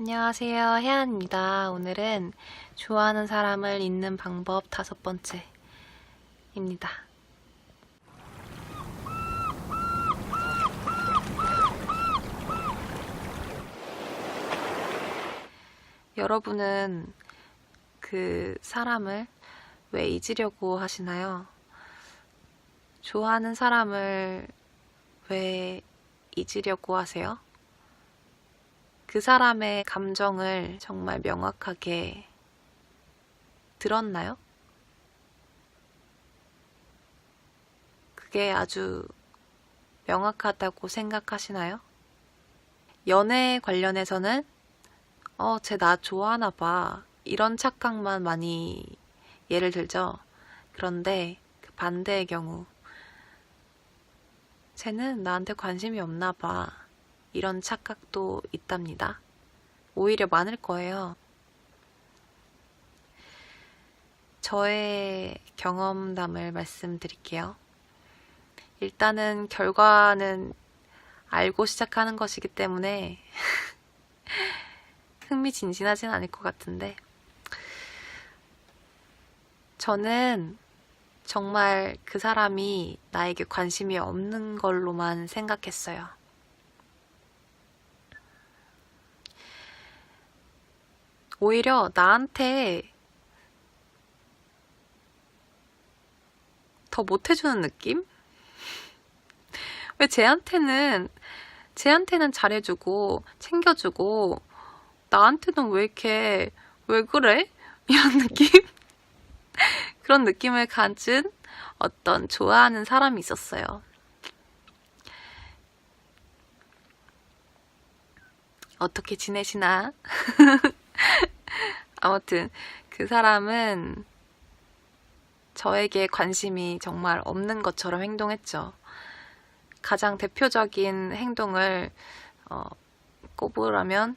안녕하세요. 혜안입니다. 오늘은 좋아하는 사람을 잊는 방법 5번째입니다. 여러분은 그 사람을 왜 잊으려고 하시나요? 좋아하는 사람을 왜 잊으려고 하세요? 그 사람의 감정을 정말 명확하게 들었나요? 그게 아주 명확하다고 생각하시나요? 연애 관련해서는 쟤 나 좋아하나 봐. 이런 착각만 많이 예를 들죠. 그런데 그 반대의 경우 쟤는 나한테 관심이 없나 봐. 이런 착각도 있답니다. 오히려 많을 거예요. 저의 경험담을 말씀드릴게요. 일단은 결과는 알고 시작하는 것이기 때문에 흥미진진하진 않을 것 같은데 저는 정말 그 사람이 나에게 관심이 없는 걸로만 생각했어요. 오히려 나한테 더 못해주는 느낌? 왜 쟤한테는 잘해주고 챙겨주고 나한테는 왜 이렇게 왜 그래? 이런 느낌? 그런 느낌을 가진 어떤 좋아하는 사람이 있었어요. 어떻게 지내시나? 아무튼 그 사람은 저에게 관심이 정말 없는 것처럼 행동했죠. 가장 대표적인 행동을 꼽으라면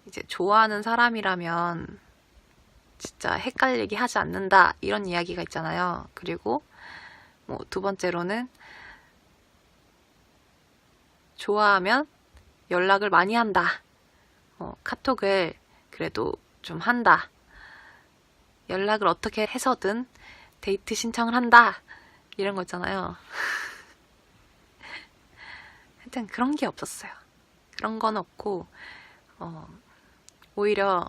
이제 좋아하는 사람이라면 진짜 헷갈리게 하지 않는다 이런 이야기가 있잖아요. 그리고 뭐 두 번째로는 좋아하면 연락을 많이 한다. 카톡을 그래도 좀 한다. 연락을 어떻게 해서든 데이트 신청을 한다. 이런 거 있잖아요. 하여튼 그런 게 없었어요. 그런 건 없고 오히려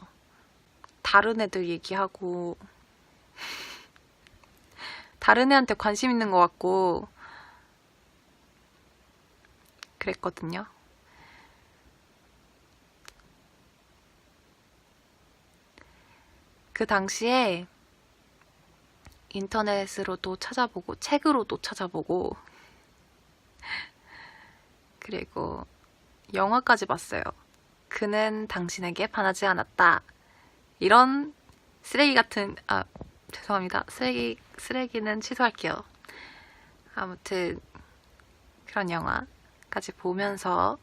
다른 애들 얘기하고 다른 애한테 관심 있는 것 같고 그랬거든요. 그 당시에 인터넷으로도 찾아보고 책으로도 찾아보고 그리고 영화까지 봤어요. 그는 당신에게 반하지 않았다. 이런 쓰레기 같은 죄송합니다. 쓰레기는 취소할게요. 아무튼 그런 영화까지 보면서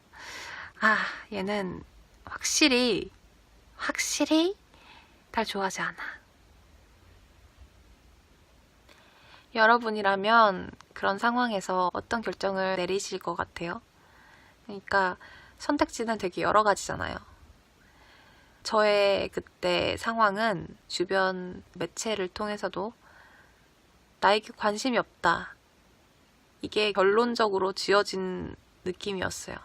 얘는 확실히 날 좋아하지 않아. 여러분이라면 그런 상황에서 어떤 결정을 내리실 것 같아요? 그러니까 선택지는 되게 여러 가지잖아요. 저의 그때 상황은 주변 매체를 통해서도 나에게 관심이 없다. 이게 결론적으로 지어진 느낌이었어요.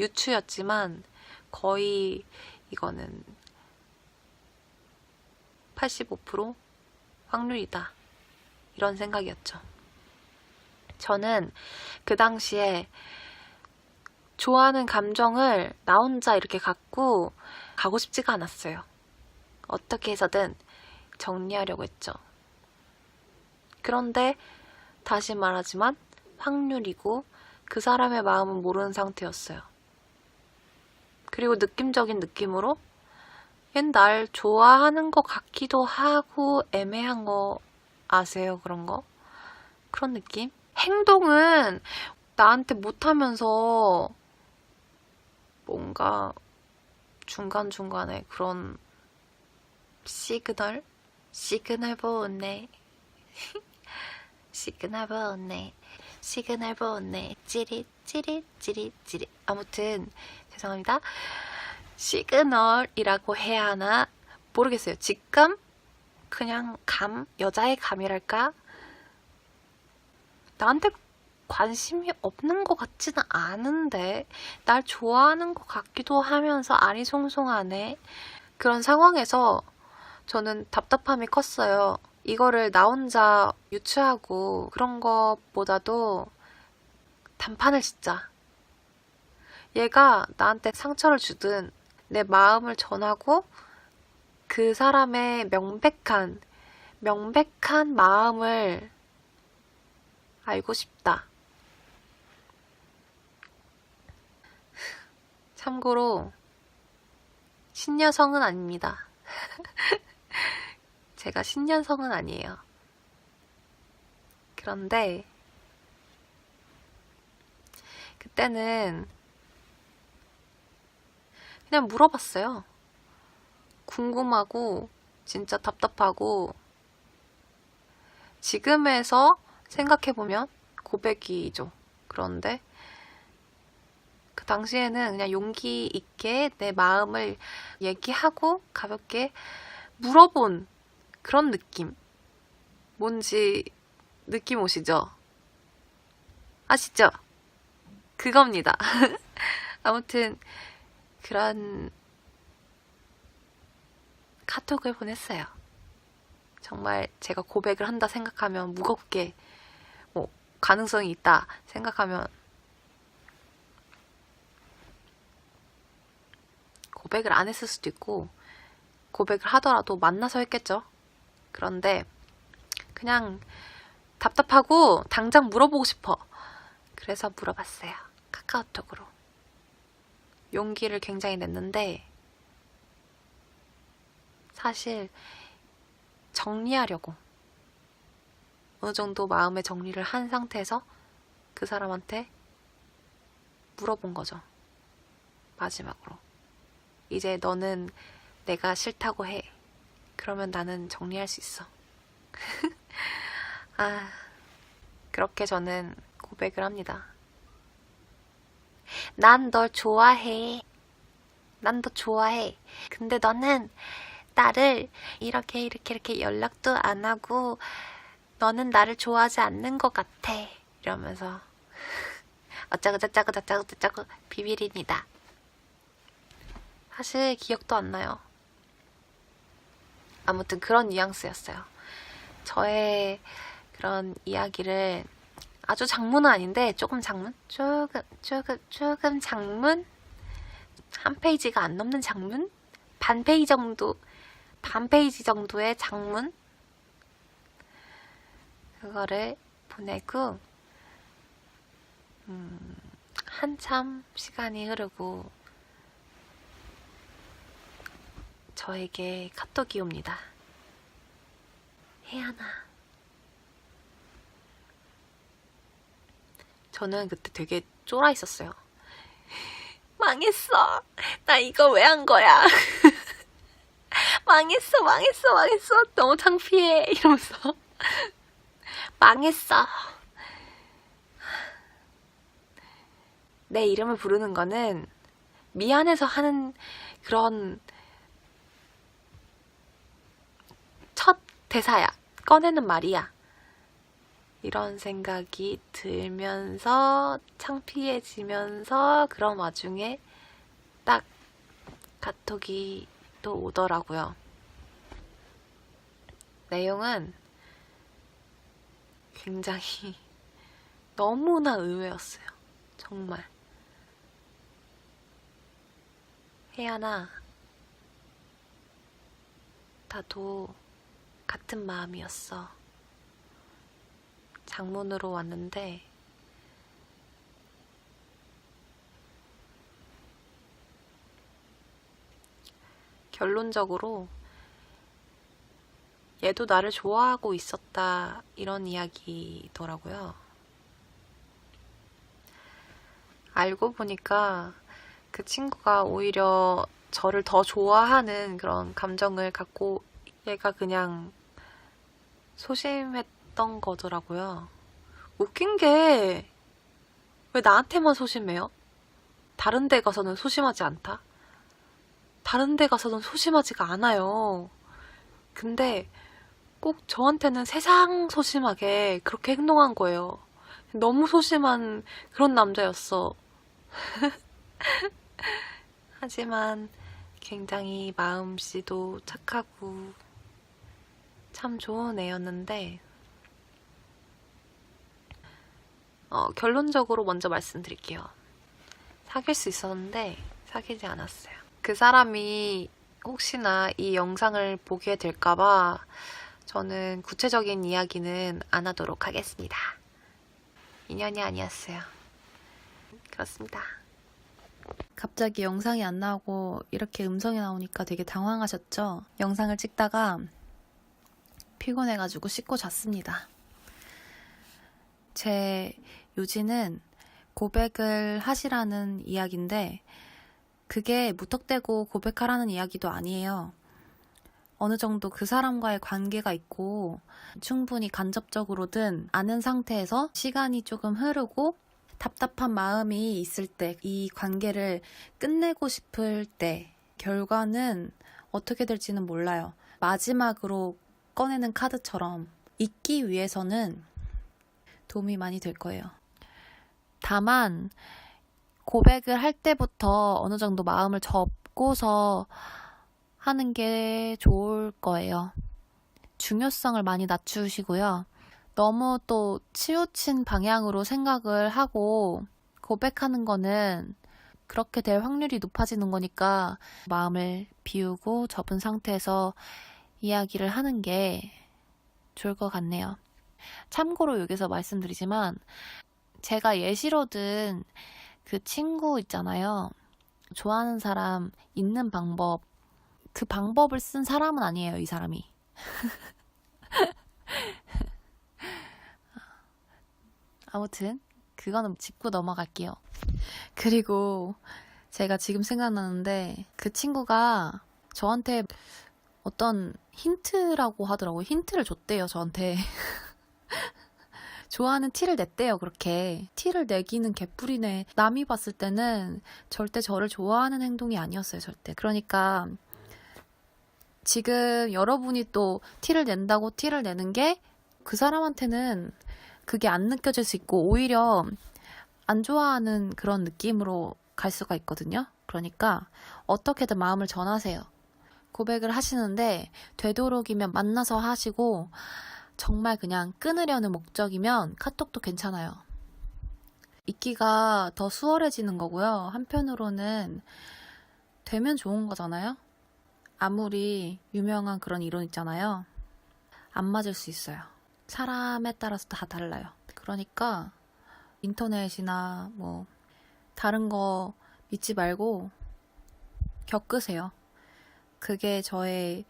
유추였지만 거의 이거는 85% 확률이다. 이런 생각이었죠. 저는 그 당시에 좋아하는 감정을 나 혼자 이렇게 갖고 가고 싶지가 않았어요. 어떻게 해서든 정리하려고 했죠. 그런데 다시 말하지만 확률이고 그 사람의 마음은 모르는 상태였어요. 그리고 느낌적인 느낌으로 얜 날 좋아하는 것 같기도 하고 애매한 거 아세요? 그런 거? 그런 느낌? 행동은 나한테 못하면서 뭔가 중간중간에 그런 시그널 보네. 시그널 보내, 시그널 보내, 찌릿 찌릿 찌릿 찌릿. 아무튼 죄송합니다. 시그널이라고 해야 하나 모르겠어요. 직감? 그냥 감? 여자의 감이랄까? 나한테 관심이 없는 것 같지는 않은데 날 좋아하는 것 같기도 하면서 아리송송하네. 그런 상황에서 저는 답답함이 컸어요. 이거를 나 혼자 유추하고 그런 것보다도 단판을 짓자. 얘가 나한테 상처를 주든 내 마음을 전하고 그 사람의 명백한 마음을 알고 싶다. 참고로 신여성은 아닙니다. 제가 신여성은 아니에요. 그런데 그때는 그냥 물어봤어요. 궁금하고 진짜 답답하고 지금에서 생각해보면 고백이죠. 그런데 그 당시에는 그냥 용기 있게 내 마음을 얘기하고 가볍게 물어본 그런 느낌. 뭔지 느낌 오시죠? 아시죠? 그겁니다. 아무튼 그런 카톡을 보냈어요. 정말 제가 고백을 한다 생각하면 무겁게 가능성이 있다 생각하면 고백을 안 했을 수도 있고 고백을 하더라도 만나서 했겠죠. 그런데 그냥 답답하고 당장 물어보고 싶어. 그래서 물어봤어요. 카카오톡으로. 용기를 굉장히 냈는데 사실 정리하려고 어느 정도 마음의 정리를 한 상태에서 그 사람한테 물어본 거죠. 마지막으로. 이제 너는 내가 싫다고 해. 그러면 나는 정리할 수 있어. 그렇게 저는 고백을 합니다. 난 널 좋아해. 난 너 좋아해. 근데 너는 나를 이렇게 연락도 안 하고 너는 나를 좋아하지 않는 것 같아. 이러면서 어쩌고 비밀입니다. 사실 기억도 안 나요. 아무튼 그런 뉘앙스였어요. 저의 그런 이야기를 아주 장문은 아닌데 조금 장문? 조금 장문? 한 페이지가 안 넘는 장문? 반 페이지 정도의 장문? 그거를 보내고 한참 시간이 흐르고 저에게 카톡이 옵니다. 혜연아. 저는 그때 되게 쫄아 있었어요. 망했어. 나 이거 왜 한 거야? 망했어. 너무 창피해. 이러면서 망했어. 내 이름을 부르는 거는 미안해서 하는 그런 첫 대사야. 꺼내는 말이야. 이런 생각이 들면서 창피해지면서 그런 와중에 딱 카톡이 또 오더라고요. 내용은 굉장히 너무나 의외였어요. 정말. 혜연아, 나도 같은 마음이었어. 장문으로 왔는데 결론적으로 얘도 나를 좋아하고 있었다 이런 이야기더라고요. 알고 보니까 그 친구가 오히려 저를 더 좋아하는 그런 감정을 갖고 얘가 그냥 소심했던 소심했던 거더라고요. 웃긴 게 왜 나한테만 소심해요? 다른 데 가서는 소심하지 않다? 다른 데 가서는 소심하지가 않아요. 근데 꼭 저한테는 세상 소심하게 그렇게 행동한 거예요. 너무 소심한 그런 남자였어. 하지만 굉장히 마음씨도 착하고 참 좋은 애였는데 결론적으로 먼저 말씀드릴게요. 사귈 수 있었는데 사귀지 않았어요. 그 사람이 혹시나 이 영상을 보게 될까봐 저는 구체적인 이야기는 안 하도록 하겠습니다. 인연이 아니었어요. 그렇습니다. 갑자기 영상이 안 나오고 이렇게 음성이 나오니까 되게 당황하셨죠? 영상을 찍다가 피곤해가지고 씻고 잤습니다. 제 요지는 고백을 하시라는 이야기인데 그게 무턱대고 고백하라는 이야기도 아니에요. 어느 정도 그 사람과의 관계가 있고 충분히 간접적으로든 아는 상태에서 시간이 조금 흐르고 답답한 마음이 있을 때, 이 관계를 끝내고 싶을 때 결과는 어떻게 될지는 몰라요. 마지막으로 꺼내는 카드처럼 잊기 위해서는 도움이 많이 될 거예요. 다만 고백을 할 때부터 어느 정도 마음을 접고서 하는 게 좋을 거예요. 중요성을 많이 낮추시고요. 너무 또 치우친 방향으로 생각을 하고 고백하는 거는 그렇게 될 확률이 높아지는 거니까 마음을 비우고 접은 상태에서 이야기를 하는 게 좋을 것 같네요. 참고로 여기서 말씀드리지만 제가 예시로 든 그 친구 있잖아요. 좋아하는 사람 있는 방법, 그 방법을 쓴 사람은 아니에요, 이 사람이. 아무튼 그거는 짚고 넘어갈게요. 그리고 제가 지금 생각나는데 그 친구가 저한테 어떤 힌트라고 하더라고요. 힌트를 줬대요, 저한테. 좋아하는 티를 냈대요, 그렇게. 티를 내기는 개뿔이네. 남이 봤을 때는 절대 저를 좋아하는 행동이 아니었어요, 절대. 그러니까 지금 여러분이 또 티를 낸다고 티를 내는 게 그 사람한테는 그게 안 느껴질 수 있고 오히려 안 좋아하는 그런 느낌으로 갈 수가 있거든요. 그러니까 어떻게든 마음을 전하세요. 고백을 하시는데 되도록이면 만나서 하시고 정말 그냥 끊으려는 목적이면 카톡도 괜찮아요. 잊기가 더 수월해지는 거고요. 한편으로는 되면 좋은 거잖아요. 아무리 유명한 그런 이론 있잖아요. 안 맞을 수 있어요. 사람에 따라서 다 달라요. 그러니까 인터넷이나 뭐 다른 거 믿지 말고 겪으세요. 그게 저의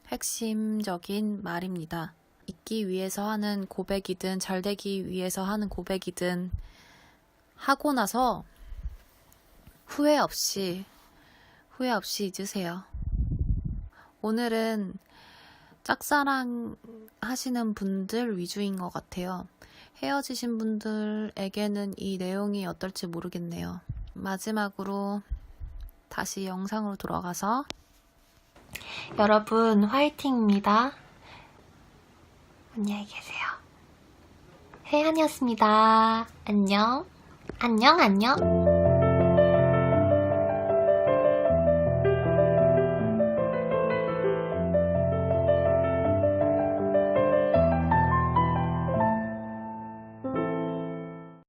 핵심적인 말입니다. 잊기 위해서 하는 고백이든 잘 되기 위해서 하는 고백이든 하고 나서 후회 없이 잊으세요. 오늘은 짝사랑 하시는 분들 위주인 것 같아요. 헤어지신 분들에게는 이 내용이 어떨지 모르겠네요. 마지막으로 다시 영상으로 돌아가서 여러분 화이팅입니다. 안녕히 계세요. 혜연이었습니다. 안녕. 안녕.